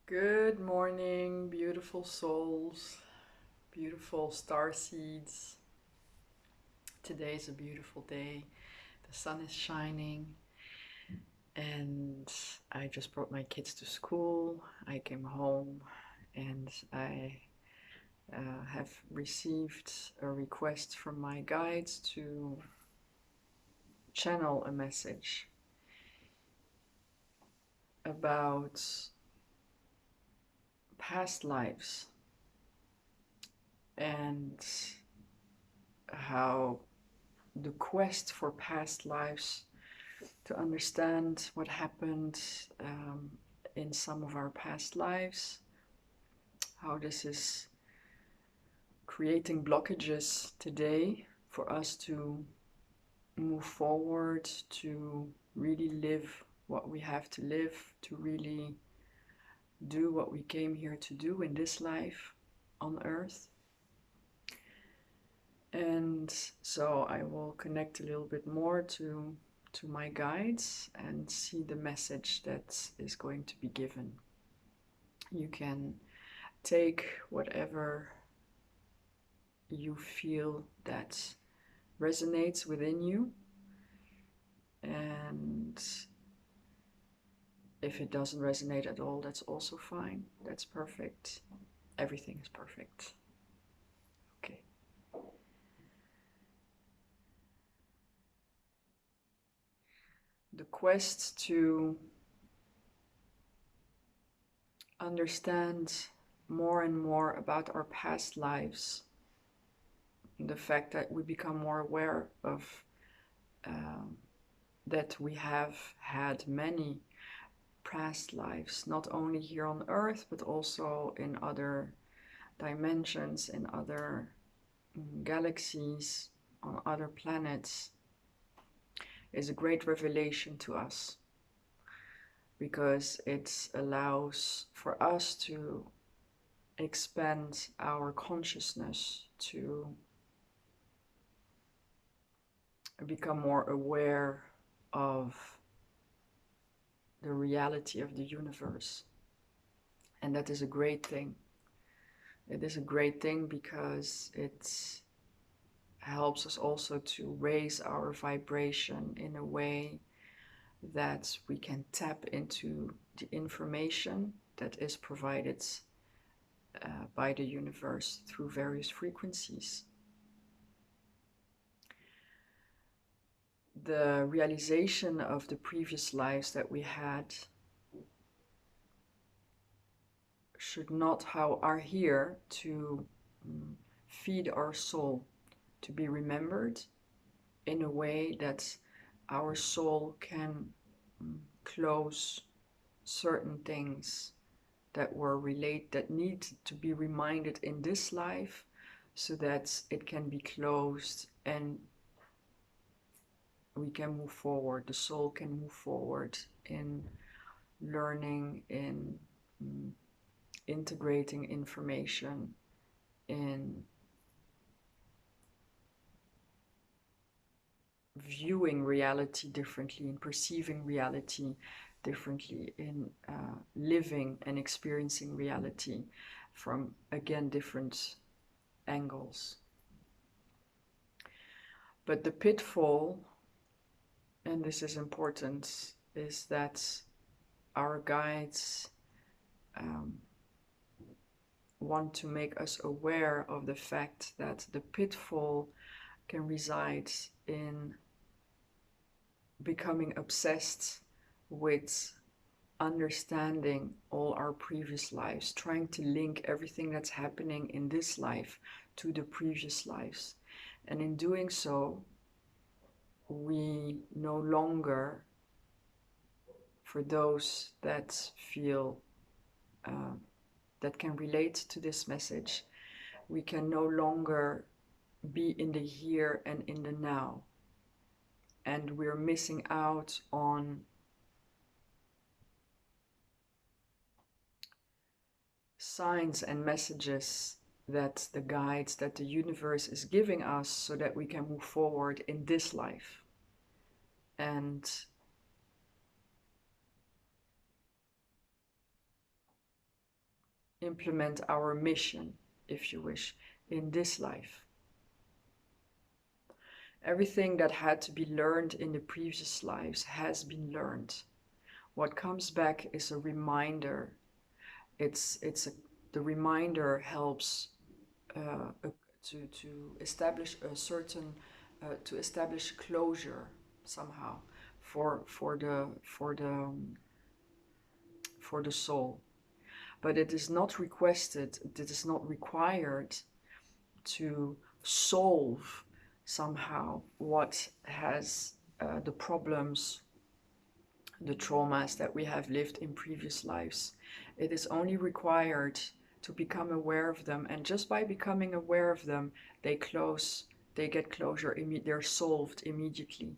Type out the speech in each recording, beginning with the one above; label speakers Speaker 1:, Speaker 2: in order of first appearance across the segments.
Speaker 1: Good morning, beautiful souls, beautiful star seeds. Today is a beautiful day. The sun is shining, and I just brought my kids to school. I came home, and I have received a request from my guides to channel a message about past lives and how the quest for past lives, to understand what happened in some of our past lives, how this is creating blockages today for us to move forward, to really live what we have to live, to really do what we came here to do in this life on earth. And so I will connect a little bit more to my guides and see the message that is going to be given. You can take whatever you feel that resonates within you, and if it doesn't resonate at all, that's also fine. That's perfect. Everything is perfect. Okay. The quest to understand more and more about our past lives, the fact that we become more aware of that we have had many past lives, not only here on earth but also in other dimensions, in other galaxies, on other planets, is a great revelation to us, because it allows for us to expand our consciousness, to become more aware of the reality of the universe. And that is a great thing. It is a great thing because it helps us also to raise our vibration in a way that we can tap into the information that is provided by the universe through various frequencies. The realization of the previous lives that we had should not, how are here to feed our soul, to be remembered in a way that our soul can close certain things that need to be reminded in this life, so that it can be closed and we can move forward. The soul can move forward in learning, in integrating information, in viewing reality differently, in perceiving reality differently, in living and experiencing reality from, again, different angles. But the pitfall, and this is important, is that our guides want to make us aware of the fact that the pitfall can reside in becoming obsessed with understanding all our previous lives, trying to link everything that's happening in this life to the previous lives. And in doing so, we no longer, for those that feel that can relate to this message, we can no longer be in the here and in the now. And we're missing out on signs and messages that the guides, that the universe is giving us, so that we can move forward in this life. And implement our mission, if you wish, in this life. Everything that had to be learned in the previous lives has been learned. What comes back is a reminder. The reminder helps to establish a certain to establish closure somehow for the soul. But it is not requested, it is not required to solve somehow what has the problems, the traumas that we have lived in previous lives. It is only required to become aware of them, and just by becoming aware of them, they get closure, they're solved immediately.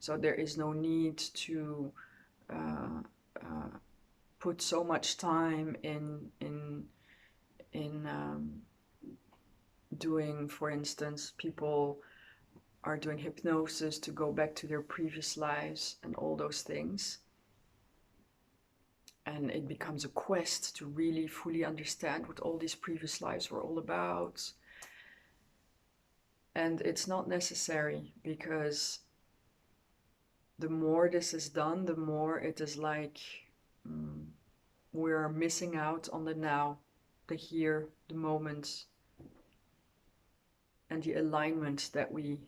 Speaker 1: So there is no need to put so much time in doing, for instance, people are doing hypnosis to go back to their previous lives and all those things. And it becomes a quest to really fully understand what all these previous lives were all about. And it's not necessary, because the more this is done, the more it is like we're missing out on the now, the here, the moment, and the alignment that we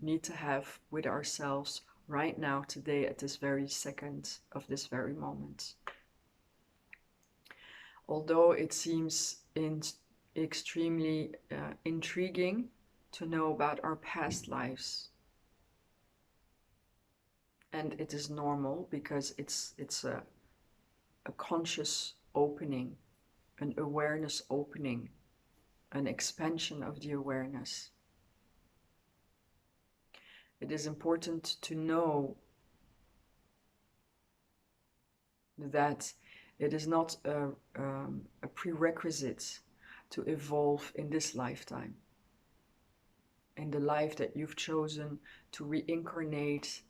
Speaker 1: need to have with ourselves right now, today, at this very second of this very moment. Although it seems extremely intriguing to know about our past lives, and it is normal, because it's a conscious opening, an awareness opening, an expansion of the awareness. It is important to know that it is not a prerequisite to evolve in this lifetime, in the life that you've chosen to reincarnate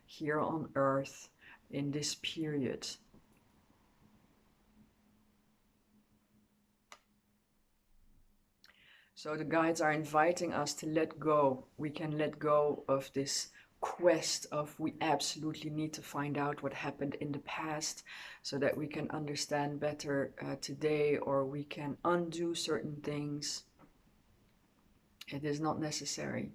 Speaker 1: here on earth in this period. So the guides are inviting us to let go. We can let go of this quest of we absolutely need to find out what happened in the past so that we can understand better today, or we can undo certain things. It is not necessary.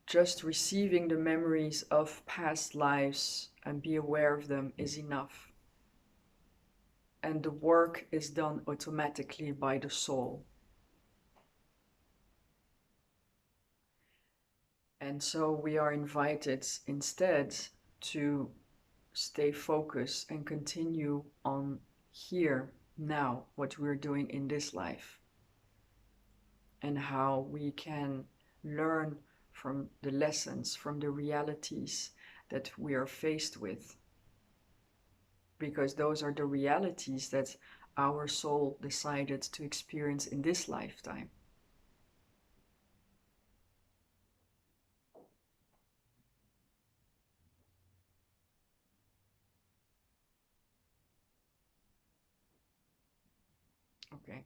Speaker 1: Just receiving the memories of past lives and be aware of them is enough. And the work is done automatically by the soul. And so we are invited instead to stay focused and continue on here, now, what we're doing in this life, and how we can learn from the lessons, from the realities that we are faced with. Because those are the realities that our soul decided to experience in this lifetime. Okay.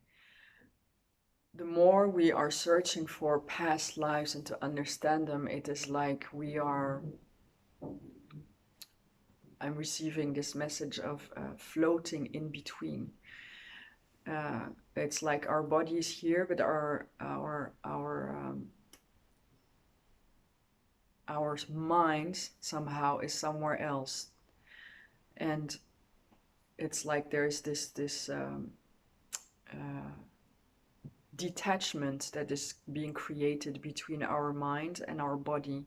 Speaker 1: The more we are searching for past lives and to understand them, it is like I'm receiving this message of floating in between. It's like our body is here, but our mind somehow is somewhere else, and it's like there's this detachment that is being created between our mind and our body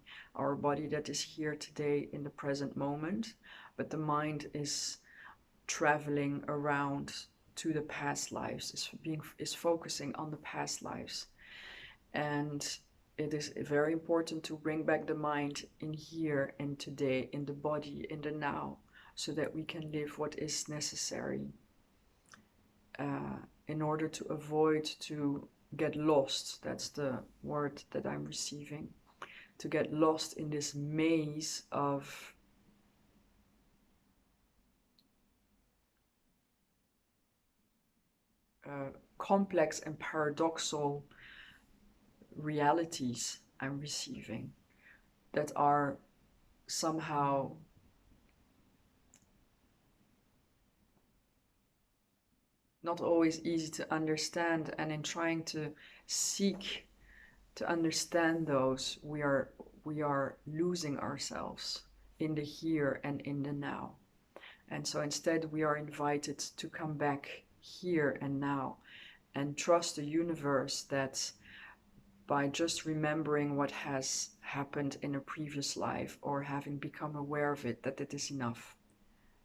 Speaker 1: that is here today in the present moment, but the mind is traveling around to the past lives, is focusing on the past lives. And it is very important to bring back the mind in here and today, in the body, in the now, so that we can live what is necessary in order to avoid to get lost. That's the word that I'm receiving. To get lost in this maze of complex and paradoxical realities I'm receiving that are somehow not always easy to understand, and in trying to seek to understand those, we are losing ourselves in the here and in the now. And so instead we are invited to come back here and now and trust the universe that by just remembering what has happened in a previous life or having become aware of it, that it is enough.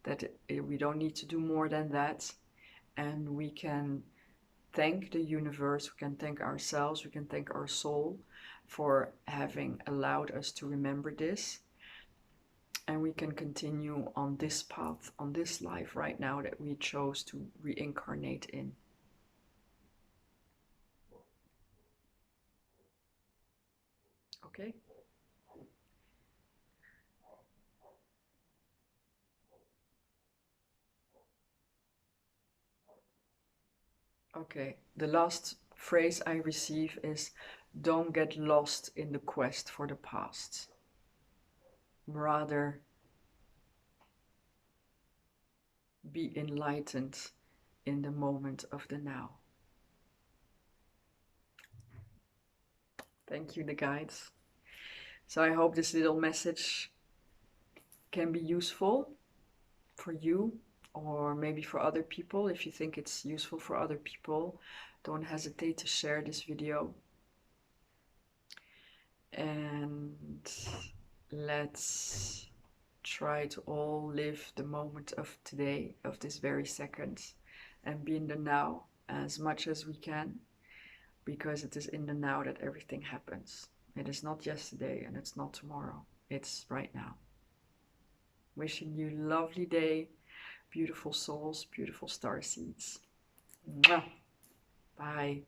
Speaker 1: That we don't need to do more than that. And we can thank the universe, we can thank ourselves, we can thank our soul for having allowed us to remember this. And we can continue on this path, on this life right now that we chose to reincarnate in. Okay? Okay, the last phrase I receive is, don't get lost in the quest for the past. Rather, be enlightened in the moment of the now. Thank you, the guides. So I hope this little message can be useful for you, or maybe for other people. If you think it's useful for other people, don't hesitate to share this video. And let's try to all live the moment of today, of this very second, and be in the now as much as we can, because it is in the now that everything happens. It is not yesterday and it's not tomorrow. It's right now. Wishing you a lovely day, beautiful souls, beautiful star seeds. Mwah. Bye.